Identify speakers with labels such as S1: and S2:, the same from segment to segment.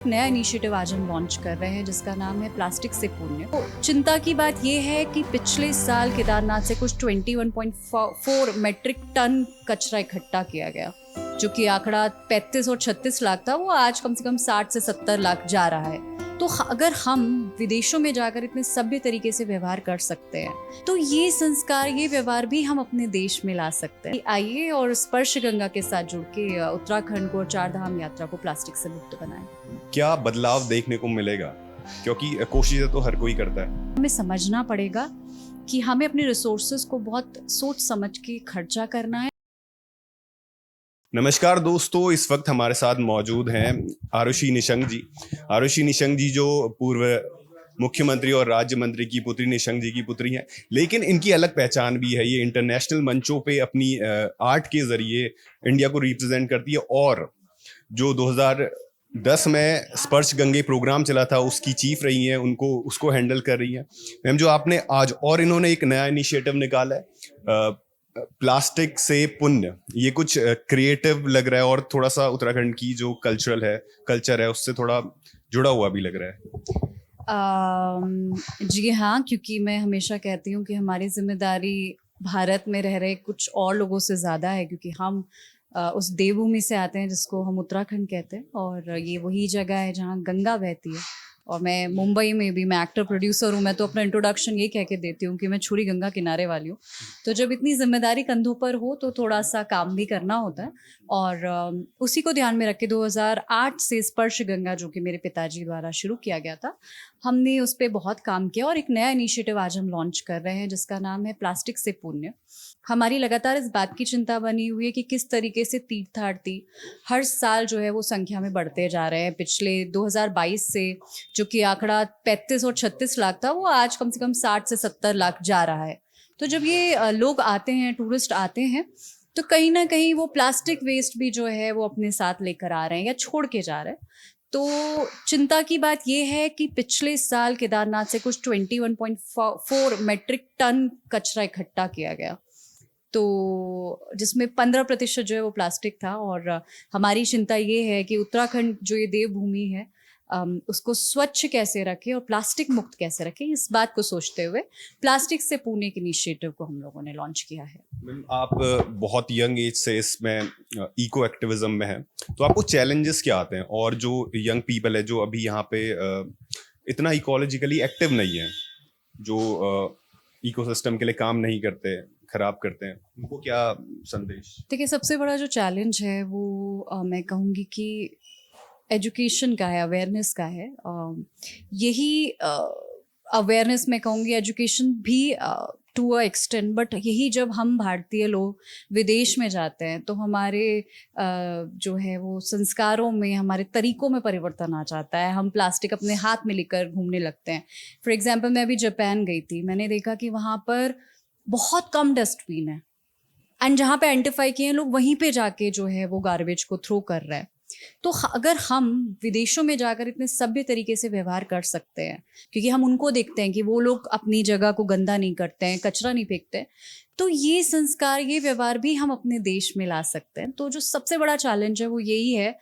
S1: नया इनिशिएटिव आज हम लॉन्च कर रहे हैं जिसका नाम है प्लास्टिक से पुण्य। तो चिंता की बात यह है कि पिछले साल केदारनाथ से कुछ 21.4 मैट्रिक टन कचरा इकट्ठा किया गया, जो कि आंकड़ा 35 और 36 लाख था, वो आज कम से कम 60 से 70 लाख जा रहा है। तो अगर हम विदेशों में जाकर इतने सभ्य तरीके से व्यवहार कर सकते हैं, तो ये संस्कार, ये व्यवहार भी हम अपने देश में ला सकते हैं। आइए और स्पर्श गंगा के साथ जुड़ के उत्तराखंड को और 4 धाम यात्रा को प्लास्टिक से मुक्त बनाएं।
S2: क्या बदलाव देखने को मिलेगा? क्योंकि कोशिशें तो हर कोई करता है।
S1: हमें समझना पड़ेगा कि हमें अपने रिसोर्सेज को बहुत सोच समझ के खर्चा करना है।
S2: नमस्कार दोस्तों, इस वक्त हमारे साथ मौजूद हैं आरुषि निशंक जी। आरुषि निशंक जी जो पूर्व मुख्यमंत्री और राज्य मंत्री की पुत्री निशंक जी की पुत्री हैं, लेकिन इनकी अलग पहचान भी है। ये इंटरनेशनल मंचों पे अपनी आर्ट के जरिए इंडिया को रिप्रेजेंट करती है और जो 2010 में स्पर्श गंगे प्रोग्राम चला था उसकी चीफ रही हैं, उसको हैंडल कर रही हैं। मैम, जो आपने आज और इन्होंने एक नया इनिशिएटिव निकाला है प्लास्टिक से पुण्य, ये कुछ क्रिएटिव लग रहा है और थोड़ा सा उत्तराखंड की जो कल्चर है उससे थोड़ा जुड़ा हुआ भी लग रहा है।
S1: जी हाँ, क्योंकि मैं हमेशा कहती हूँ कि हमारी जिम्मेदारी भारत में रह रहे कुछ और लोगों से ज़्यादा है, क्योंकि हम उस देवभूमि से आते हैं जिसको हम उत्तराखंड कहते हैं, और ये वही जगह है जहाँ गंगा बहती है। और मैं मुंबई में भी, मैं एक्टर प्रोड्यूसर हूँ, मैं तो अपना इंट्रोडक्शन ये कह के देती हूँ कि मैं छुरी गंगा किनारे वाली हूँ। तो जब इतनी जिम्मेदारी कंधों पर हो तो थोड़ा सा काम भी करना होता है, और उसी को ध्यान में रख के 2008 से स्पर्श गंगा, जो कि मेरे पिताजी द्वारा शुरू किया गया था, हमने उस पर बहुत काम किया और एक नया इनिशिएटिव आज हम लॉन्च कर रहे हैं जिसका नाम है प्लास्टिक से पुण्य। हमारी लगातार इस बात की चिंता बनी हुई है कि किस तरीके से तीर्थार्थी हर साल जो है वो संख्या में बढ़ते जा रहे हैं। पिछले 2022 से, जो कि आंकड़ा 35 और 36 लाख था, वो आज कम से कम 60 से 70 लाख जा रहा है। तो जब ये लोग आते हैं, टूरिस्ट आते हैं, तो कहीं ना कहीं वो प्लास्टिक वेस्ट भी जो है वो अपने साथ लेकर आ रहे हैं या छोड़ के जा रहे हैं। तो चिंता की बात यह है कि पिछले साल केदारनाथ से कुछ 21.4 मैट्रिक टन कचरा इकट्ठा किया गया, तो जिसमें 15% जो है वो प्लास्टिक था। और हमारी चिंता ये है कि उत्तराखंड जो ये देवभूमि है, उसको स्वच्छ कैसे रखें और प्लास्टिक मुक्त कैसे रखें, इस बात को सोचते हुए प्लास्टिक से पुणे के इनिशिएटिव को हम लोगों ने लॉन्च किया है।
S2: मैम, आप बहुत यंग एज से इसमें इको एक्टिविज्म में हैं, तो आपको चैलेंजेस क्या आते हैं? और जो यंग पीपल है जो अभी यहाँ पे इतना इकोलॉजिकली एक्टिव नहीं है, जो इकोसिस्टम के लिए काम नहीं करते, खराब करते हैं, उनको क्या संदेश?
S1: देखिए, सबसे बड़ा जो चैलेंज है वो मैं कहूँगी कि एजुकेशन का है, अवेयरनेस का है। यही अवेयरनेस मैं कहूँगी, एजुकेशन भी टू अ एक्सटेंट, बट यही जब हम भारतीय लोग विदेश में जाते हैं तो हमारे जो है वो संस्कारों में, हमारे तरीकों में परिवर्तन आ जाता है। हम प्लास्टिक अपने हाथ में लेकर घूमने लगते हैं। फॉर एग्जांपल, मैं अभी जापान गई थी, मैंने देखा कि वहाँ पर बहुत कम डस्टबिन है, एंड जहाँ पे आइडेंटिफाई किए हैं लोग, वहीं पे जाके जो है वो गार्बेज को थ्रो कर रहे हैं। तो अगर हम विदेशों में जाकर इतने सभ्य तरीके से व्यवहार कर सकते हैं, क्योंकि हम उनको देखते हैं कि वो लोग अपनी जगह को गंदा नहीं करते हैं, कचरा नहीं फेंकते हैं, तो ये संस्कार, ये व्यवहार भी हम अपने देश में ला सकते हैं। तो जो सबसे बड़ा चैलेंज है वो यही है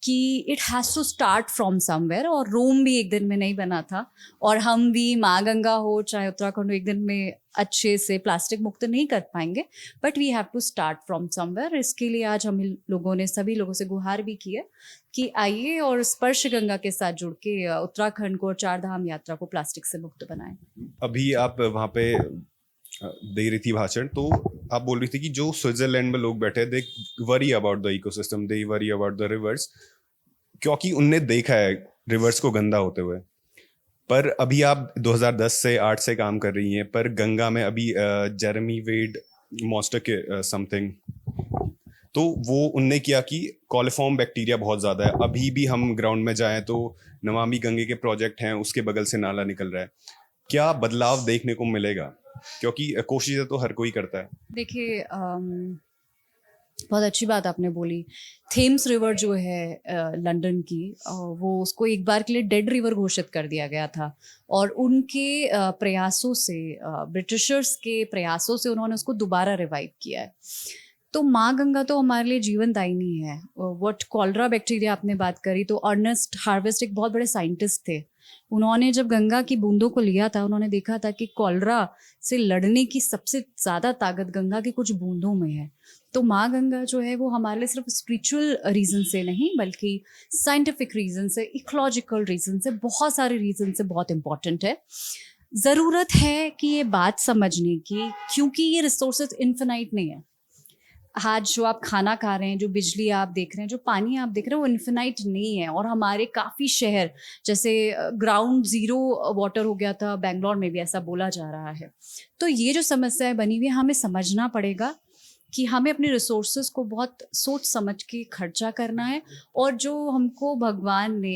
S1: कि it has to start from somewhere. और रोम भी एक दिन में नहीं बना था, और हम भी, माँ गंगा हो चाहे उत्तराखंड हो, एक दिन में अच्छे से प्लास्टिक मुक्त नहीं कर पाएंगे, but we have to start from somewhere. इसके लिए आज हम लोगों ने सभी लोगों से गुहार भी की है कि आइए और स्पर्श गंगा के साथ जुड़ के उत्तराखंड को और 4 धाम यात्रा को प्लास्टिक से मुक्त बनाएं।
S2: अभी आप वहाँ पे दे रही थी भाषण, तो आप बोल रही थी कि जो स्विट्जरलैंड में लोग बैठे, they worry about the ecosystem, they worry about the rivers, क्योंकि उनने देखा है रिवर्स को गंदा होते हुए। पर अभी आप 2010 से 8 से काम कर रही हैं, पर गंगा में अभी जेरेमी वेड मॉस्टर के समथिंग, तो वो उनने किया कि कॉलिफॉर्म बैक्टीरिया बहुत ज़्यादा है। अभी भी हम ग्राउंड में जाएं तो नमामि गंगे के प्रोजेक्ट हैं, उसके बगल से नाला निकल रहा है। क्या बदलाव देखने को मिलेगा? क्योंकि कोशिशें तो हर कोई करता है।
S1: देखिए, बहुत अच्छी बात आपने बोली। थेम्स रिवर जो है लंदन की, वो उसको एक बार के लिए डेड रिवर घोषित कर दिया गया था, और उनके प्रयासों से, ब्रिटिशर्स के प्रयासों से उन्होंने उसको दोबारा रिवाइव किया है। तो माँ गंगा तो हमारे लिए जीवनदायिनी है। व्हाट कॉलरा बैक्टीरिया आपने बात करी, तो अर्नेस्ट हार्वेस्ट एक बहुत बड़े साइंटिस्ट थे। उन्होंने जब गंगा की बूंदों को लिया था, उन्होंने देखा था कि कॉलरा से लड़ने की सबसे ज़्यादा ताकत गंगा की कुछ बूंदों में है। तो माँ गंगा जो है वो हमारे लिए सिर्फ स्पिरिचुअल रीज़न से नहीं, बल्कि साइंटिफिक रीज़न से, इकोलॉजिकल रीज़न से, बहुत सारे रीज़न से बहुत इम्पॉर्टेंट है। ज़रूरत है कि ये बात समझने की, क्योंकि ये रिसोर्सेज इन्फिनाइट नहीं है। आज जो आप खाना खा रहे हैं, जो बिजली आप देख रहे हैं, जो पानी आप देख रहे हैं, वो इन्फिनाइट नहीं है। और हमारे काफ़ी शहर, जैसे ग्राउंड ज़ीरो वाटर हो गया था, बेंगलोर में भी ऐसा बोला जा रहा है। तो ये जो समस्याएं बनी हुई है, हमें समझना पड़ेगा कि हमें अपने रिसोर्सेज को बहुत सोच समझ के खर्चा करना है। और जो हमको भगवान ने,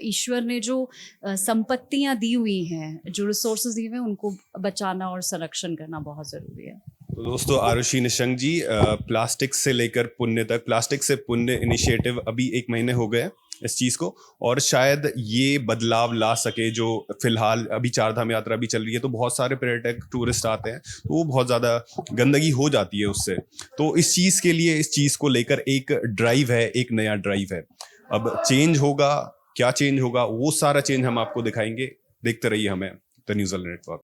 S1: ईश्वर ने जो संपत्तियां दी हुई हैं, जो रिसोर्सेज दिए हुए हैं, उनको बचाना और संरक्षण करना बहुत ज़रूरी है।
S2: तो दोस्तों, आरुषि निशंक जी, प्लास्टिक से लेकर पुण्य तक, प्लास्टिक से पुण्य इनिशिएटिव अभी 1 महीने हो गए इस चीज़ को, और शायद ये बदलाव ला सके। जो फिलहाल अभी 4 धाम यात्रा भी चल रही है, तो बहुत सारे पर्यटक टूरिस्ट आते हैं, तो वो बहुत ज़्यादा गंदगी हो जाती है उससे। तो इस चीज़ के लिए, इस चीज़ को लेकर एक ड्राइव है, एक नया ड्राइव है। अब चेंज होगा, क्या चेंज होगा, वो सारा चेंज हम आपको दिखाएंगे। देखते रहिए हमें द न्यूज़ नेटवर्क।